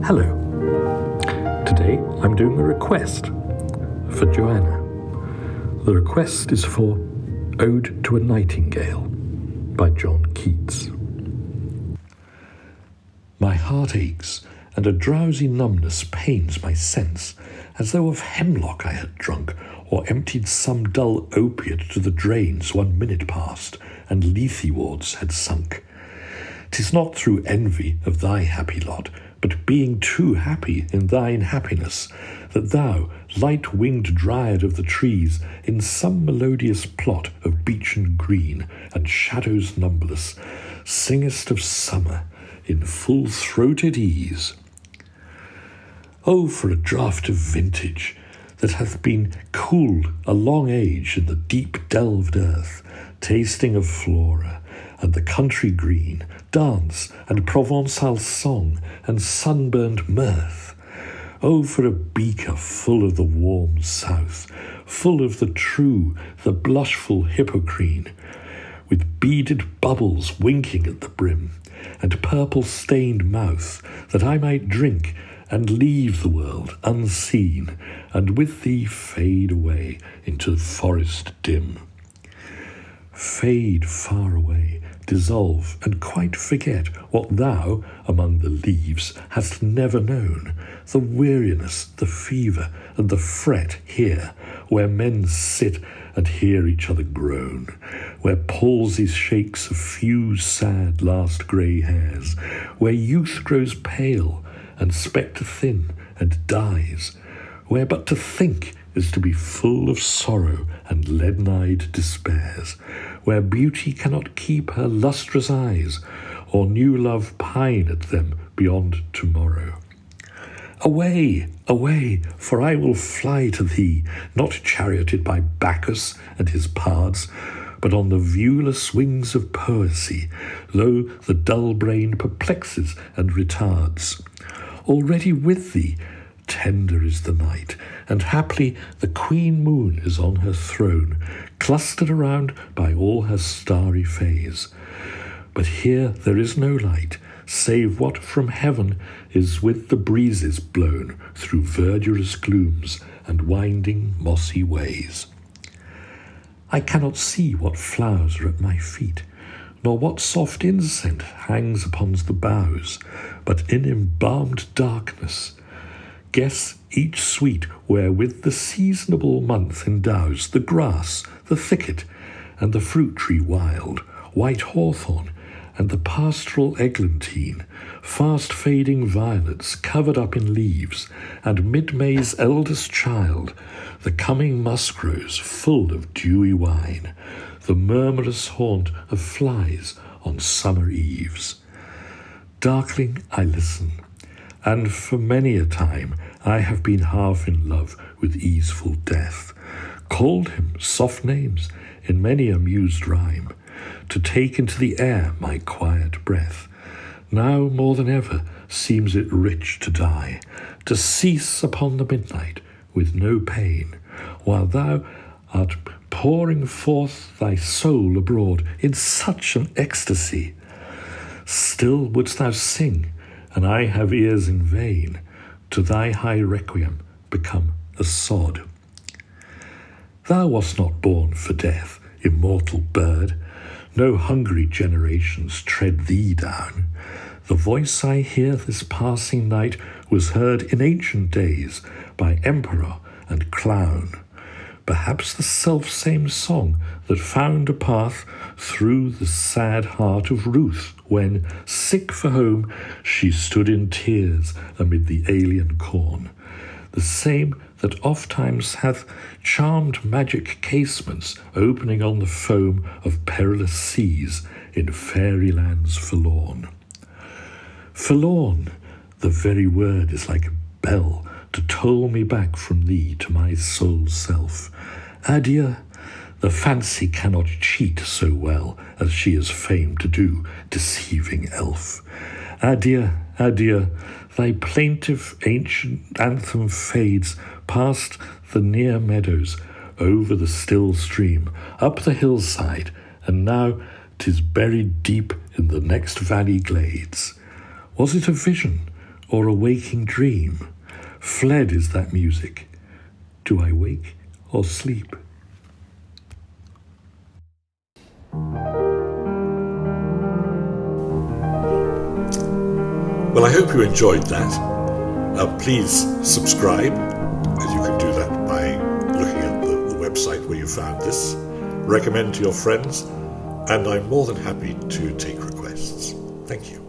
Hello. Today I'm doing a request for Joanna. The request is for Ode to a Nightingale by Keats. My heart aches, and a drowsy numbness pains my sense, as though of hemlock I had drunk, or emptied some dull opiate to the drains 1 minute past, and Lethe wards had sunk. 'Tis not through envy of thy happy lot, but being too happy in thine happiness, that thou, light-winged dryad of the trees, in some melodious plot of beechen green and shadows numberless, singest of summer in full-throated ease. Oh, for a draught of vintage that hath been cooled a long age in the deep-delved earth, tasting of flora and the country green, dance and Provençal song and sunburnt mirth. Oh, for a beaker full of the warm south, full of the true, the blushful hippocrene, with beaded bubbles winking at the brim, and purple-stained mouth, that I might drink and leave the world unseen, and with thee fade away into the forest dim. Fade far away, dissolve, and quite forget what thou, among the leaves, hast never known, the weariness, the fever, and the fret here, where men sit and hear each other groan, where palsy shakes a few sad last grey hairs, where youth grows pale and spectre thin and dies, where but to think is to be full of sorrow and leaden-eyed despairs, where beauty cannot keep her lustrous eyes, or new love pine at them beyond tomorrow. Away, away, for I will fly to thee, not charioted by Bacchus and his pards, but on the viewless wings of poesy, though the dull brain perplexes and retards. Already with thee, tender is the night, and haply the queen moon is on her throne, clustered around by all her starry fays. But here there is no light, save what from heaven is with the breezes blown through verdurous glooms and winding mossy ways. I cannot see what flowers are at my feet, nor what soft incense hangs upon the boughs, but in embalmed darkness guess each sweet wherewith the seasonable month endows the grass, the thicket, and the fruit tree wild, white hawthorn, and the pastoral eglantine, fast-fading violets covered up in leaves, and mid-May's eldest child, the coming musk-rose full of dewy wine, the murmurous haunt of flies on summer eves. Darkling I listen, and for many a time I have been half in love with easeful death, called him soft names in many a mused rhyme, to take into the air my quiet breath. Now more than ever seems it rich to die, to cease upon the midnight with no pain, while thou art pouring forth thy soul abroad in such an ecstasy. Still wouldst thou sing, and I have ears in vain, to thy high requiem become a sod. Thou wast not born for death, immortal bird, no hungry generations tread thee down. The voice I hear this passing night was heard in ancient days by emperor and clown. Perhaps the self-same song that found a path through the sad heart of Ruth when, sick for home, she stood in tears amid the alien corn. The same that ofttimes hath charmed magic casements opening on the foam of perilous seas in fairy lands forlorn. Forlorn, the very word is like a bell to toll me back from thee to my soul's self. Adieu, the fancy cannot cheat so well as she is famed to do, deceiving elf. Adieu, Adieu, thy plaintive ancient anthem fades past the near meadows, over the still stream, up the hillside, and now 'tis buried deep in the next valley glades. Was it a vision or a waking dream? Fled is that music. Do I wake or sleep? Well, I hope you enjoyed that. Please subscribe, as you can do that by looking at the website where you found this. Recommend to your friends, and I'm more than happy to take requests. Thank you.